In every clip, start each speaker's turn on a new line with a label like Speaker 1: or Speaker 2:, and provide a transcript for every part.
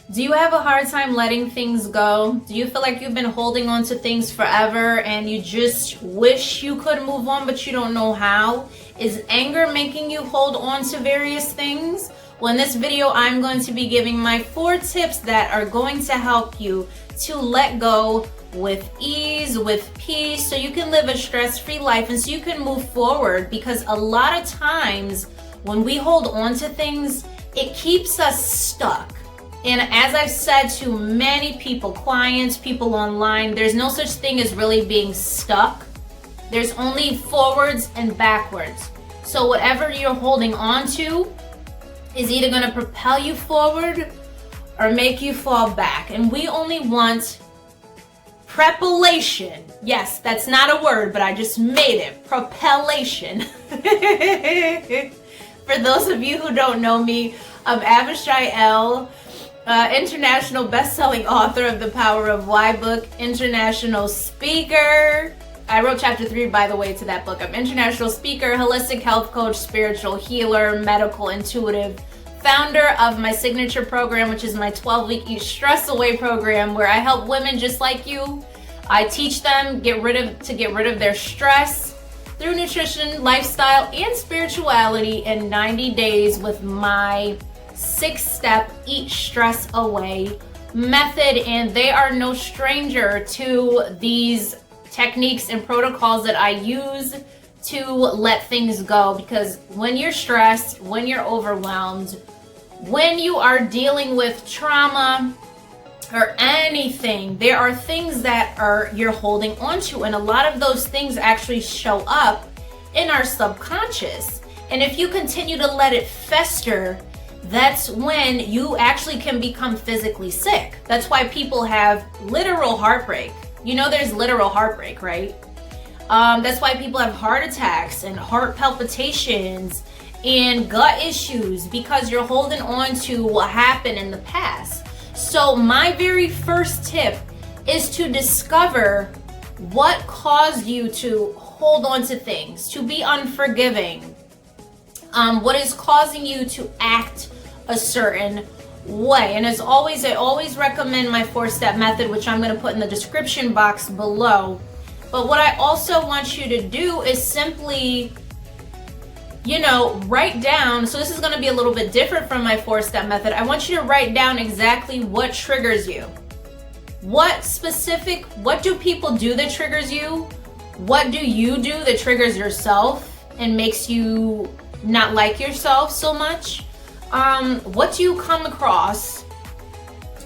Speaker 1: Do you have a hard time letting things go? Do you feel like you've been holding on to things forever and you just wish you could move on, but you don't know how? Is anger making you hold on to various things? Well, in this video, I'm going to be giving my 4 tips that are going to help you to let go with ease, with peace, so you can live a stress-free life and so you can move forward. Because a lot of times when we hold on to things, it keeps us stuck. And as I've said to many people, clients, people online, there's no such thing as really being stuck. There's only forwards and backwards. So whatever you're holding on to is either going to propel you forward or make you fall back. And we only want propellation. Yes, that's not a word, but I just made it. Propellation. For those of you who don't know me, I'm Avishai L., international best-selling author of the Power of Why book, international speaker. I wrote chapter 3, by the way, to that book. I'm international speaker, holistic health coach, spiritual healer, medical intuitive, founder of my signature program, which is my 12-week Eat Stress Away program, where I help women just like you. I teach them to get rid of their stress through nutrition, lifestyle, and spirituality in 90 days with my 6-step Eat Stress Away method. And they are no stranger to these techniques and protocols that I use to let things go. Because when you're stressed, when you're overwhelmed, when you are dealing with trauma or anything, there are things that you're holding on to, and a lot of those things actually show up in our subconscious. And if you continue to let it fester, that's when you actually can become physically sick. That's why people have literal heartbreak. You know, there's literal heartbreak, right? That's why people have heart attacks and heart palpitations and gut issues, because you're holding on to what happened in the past. So my very first tip is to discover what caused you to hold on to things, to be unforgiving. What is causing you to act a certain way. And as always, I always recommend my 4-step method, which I'm going to put in the description box below. But what I also want you to do is simply, write down. So this is going to be a little bit different from my 4-step method. I want you to write down exactly what triggers you. What do people do that triggers you? What do you do that triggers yourself and makes you not like yourself so much? What do you come across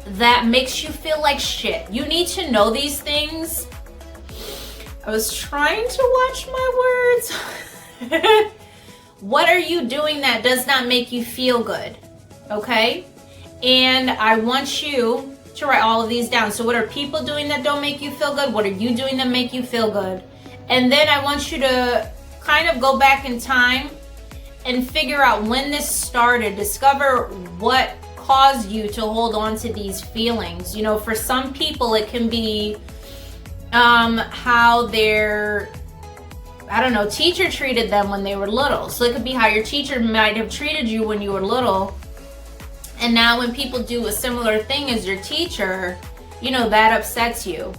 Speaker 1: that makes you feel like shit? You need to know these things. I was trying to watch my words. What are you doing that does not make you feel good? Okay? And I want you to write all of these down. So what are people doing that don't make you feel good? What are you doing that make you feel good? And then I want you to kind of go back in time and figure out when this started. Discover what caused you to hold on to these feelings. For some people, it can be how their, teacher treated them when they were little. So it could be how your teacher might have treated you when you were little. And now when people do a similar thing as your teacher, that upsets you.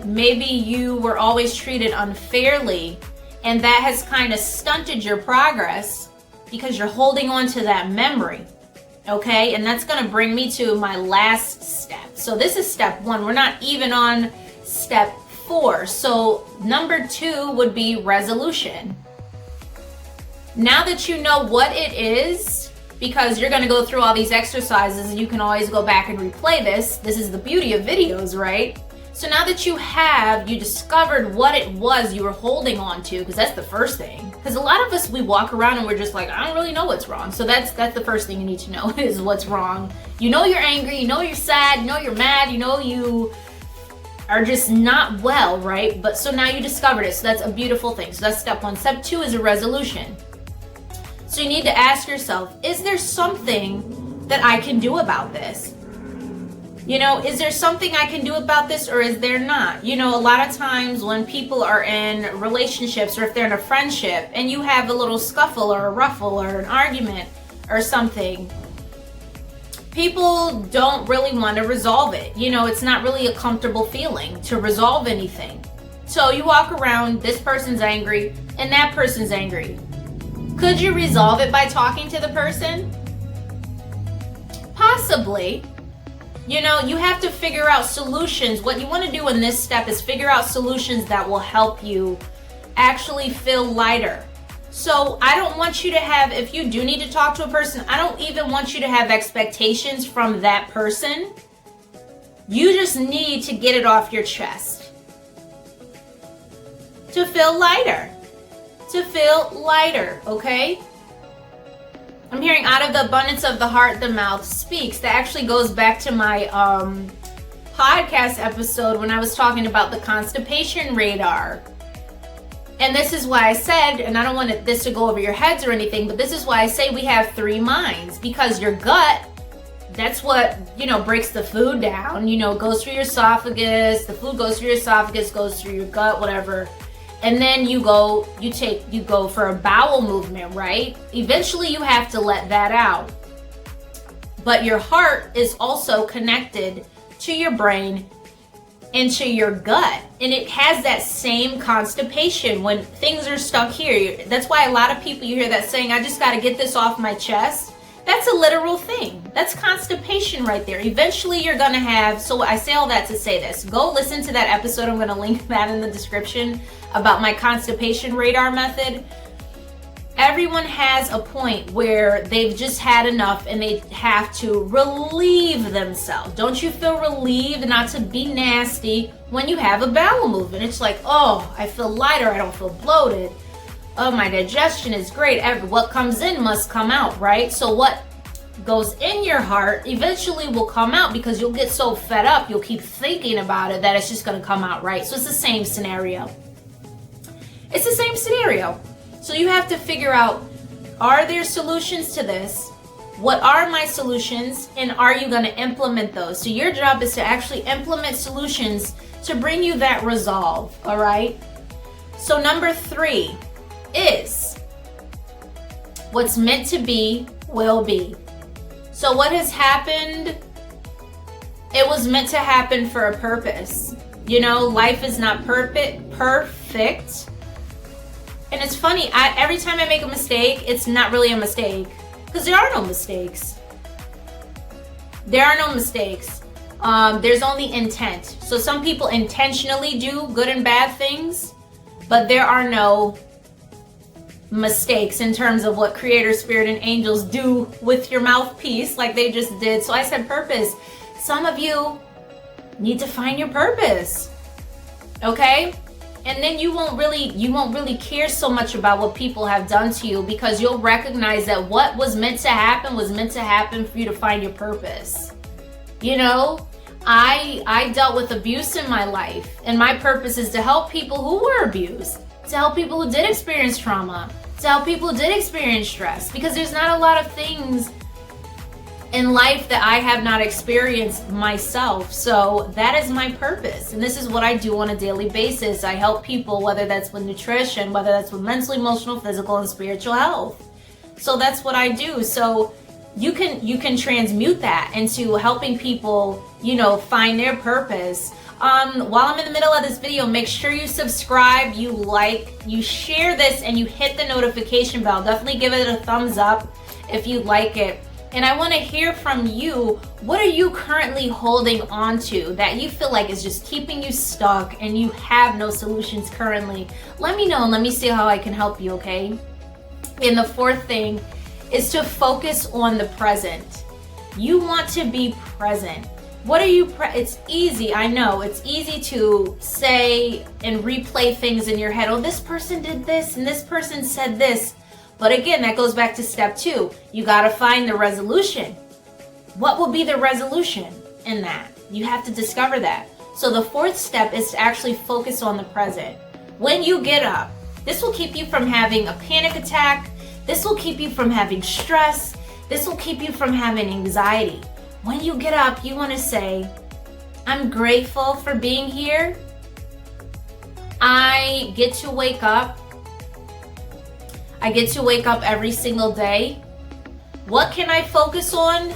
Speaker 1: Maybe you were always treated unfairly, and that has kind of stunted your progress because you're holding on to that memory. Okay? And that's going to bring me to my last step. So this is step 1. We're not even on step 4. So number 2 would be resolution. Now that you know what it is, because you're going to go through all these exercises and you can always go back and replay this. This is the beauty of videos, right? So now that you discovered what it was you were holding on to, because that's the first thing. Because a lot of us, we walk around and we're just like, I don't really know what's wrong. So that's the first thing you need to know is what's wrong. You know you're angry, you know you're sad, you know you're mad, you know you are just not well, right? But so now you discovered it. So that's a beautiful thing. So that's step 1. Step 2 is a resolution. So you need to ask yourself, is there something that I can do about this? Is there something I can do about this, or is there not? A lot of times when people are in relationships, or if they're in a friendship and you have a little scuffle or a ruffle or an argument or something, people don't really want to resolve it. You know, it's not really a comfortable feeling to resolve anything. So you walk around, this person's angry and that person's angry. Could you resolve it by talking to the person? Possibly. You know, you have to figure out solutions. What you want to do in this step is figure out solutions that will help you actually feel lighter. So I don't want you to have, if you do need to talk to a person, I don't even want you to have expectations from that person. You just need to get it off your chest. To feel lighter. To feel lighter, okay? I'm hearing out of the abundance of the heart, the mouth speaks. That actually goes back to my podcast episode when I was talking about the constipation radar. And this is why I said, and I don't want this to go over your heads or anything, but this is why I say we have three minds. Because your gut, that's what, you know, breaks the food down. You know, goes through your esophagus, the food goes through your esophagus, goes through your gut, whatever. And then you go for a bowel movement, right? Eventually you have to let that out. But your heart is also connected to your brain and to your gut. And it has that same constipation when things are stuck here. That's why a lot of people, you hear that saying, I just got to get this off my chest. That's a literal thing. That's constipation right there. Eventually you're going to have, so I say all that to say this. Go listen to that episode. I'm going to link that in the description about my constipation radar method. Everyone has a point where they've just had enough and they have to relieve themselves. Don't you feel relieved, not to be nasty, when you have a bowel movement? It's like, oh, I feel lighter. I don't feel bloated. Oh, my digestion is great. What comes in must come out, right? So what goes in your heart eventually will come out because you'll get so fed up, you'll keep thinking about it that it's just going to come out, right? So it's the same scenario. It's the same scenario. So you have to figure out, are there solutions to this? What are my solutions? And are you going to implement those? So your job is to actually implement solutions to bring you that resolve, all right? So number 3 is what's meant to be will be. So what has happened, it was meant to happen for a purpose. You know, life is not perfect. And it's funny, every time I make a mistake, it's not really a mistake because there are no mistakes. There are no mistakes. There's only intent. So some people intentionally do good and bad things, but there are no mistakes in terms of what creator, spirit, and angels do with your mouthpiece like they just did. So I said purpose. Some of you need to find your purpose, okay? And then you won't really care so much about what people have done to you because you'll recognize that what was meant to happen was meant to happen for you to find your purpose. You know, I dealt with abuse in my life, and my purpose is to help people who were abused, to help people who did experience trauma, to help people who did experience stress, because there's not a lot of things in life that I have not experienced myself. So that is my purpose. And this is what I do on a daily basis. I help people, whether that's with nutrition, whether that's with mental, emotional, physical, and spiritual health. So that's what I do. So you can transmute that into helping people, you know, find their purpose. While I'm in the middle of this video, make sure you subscribe, you like, you share this, and you hit the notification bell. Definitely give it a thumbs up if you like it. And I want to hear from you. What are you currently holding on to that you feel like is just keeping you stuck and you have no solutions currently? Let me know and let me see how I can help you, okay? And the 4th thing is to focus on the present. You want to be present. What are you, it's easy, I know, it's easy to say and replay things in your head. Oh, this person did this and this person said this. But again, that goes back to step 2. You got to find the resolution. What will be the resolution in that? You have to discover that. So the 4th step is to actually focus on the present. When you get up, this will keep you from having a panic attack. This will keep you from having stress. This will keep you from having anxiety. When you get up, you want to say, I'm grateful for being here. I get to wake up. I get to wake up every single day. What can I focus on?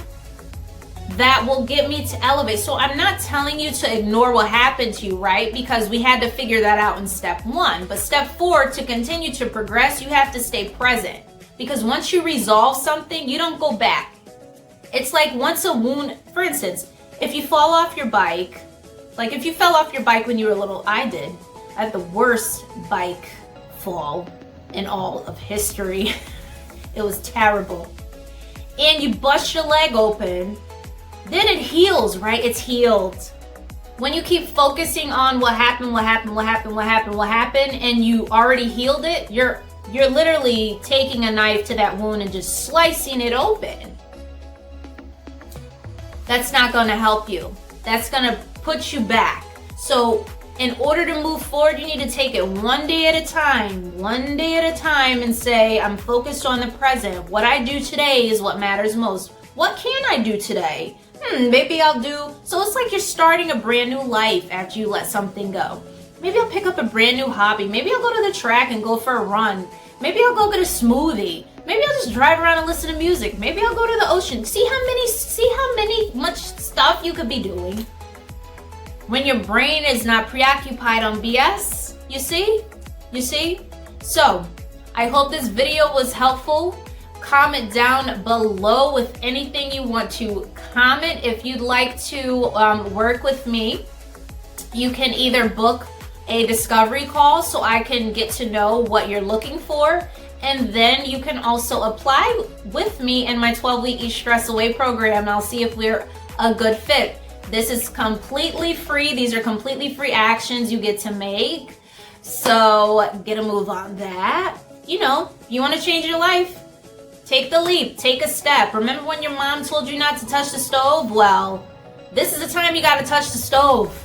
Speaker 1: that will get me to elevate. So I'm not telling you to ignore what happened to you, right? Because we had to figure that out in step 1. But step 4, to continue to progress, you have to stay present. Because once you resolve something, you don't go back. It's like once a wound, for instance, if you fall off your bike, like if you fell off your bike when you were little, I did. I had the worst bike fall in all of history. It was terrible. And you bust your leg open, then it heals, right? It's healed. When you keep focusing on what happened, and you already healed it, you're literally taking a knife to that wound and just slicing it open. That's not gonna help you. That's gonna put you back. So in order to move forward, you need to take it one day at a time, and say, I'm focused on the present. What I do today is what matters most. What can I do today? Maybe I'll do, so it's like you're starting a brand new life after you let something go. Maybe I'll pick up a brand new hobby. Maybe I'll go to the track and go for a run. Maybe I'll go get a smoothie. Maybe I'll just drive around and listen to music. Maybe I'll go to the ocean. See how much stuff you could be doing when your brain is not preoccupied on BS. You see? So I hope this video was helpful. Comment down below with anything you want to comment. If you'd like to work with me, you can either book a discovery call so I can get to know what you're looking for, and then you can also apply with me in my 12-week Eat Stress Away program. I'll see if we're a good fit. This is completely free. These are completely free actions you get to make. So get a move on that. You know, you want to change your life? Take the leap, take a step. Remember when your mom told you not to touch the stove? Well, this is the time you got to touch the stove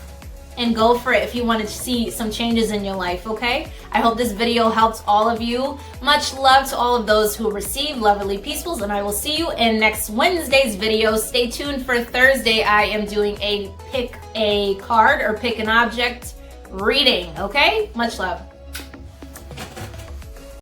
Speaker 1: and go for it if you want to see some changes in your life, okay? I hope this video helps all of you. Much love to all of those who receive Lovely Peacefuls, and I will see you in next Wednesday's video. Stay tuned for Thursday. I am doing a pick a card or pick an object reading, okay? Much love.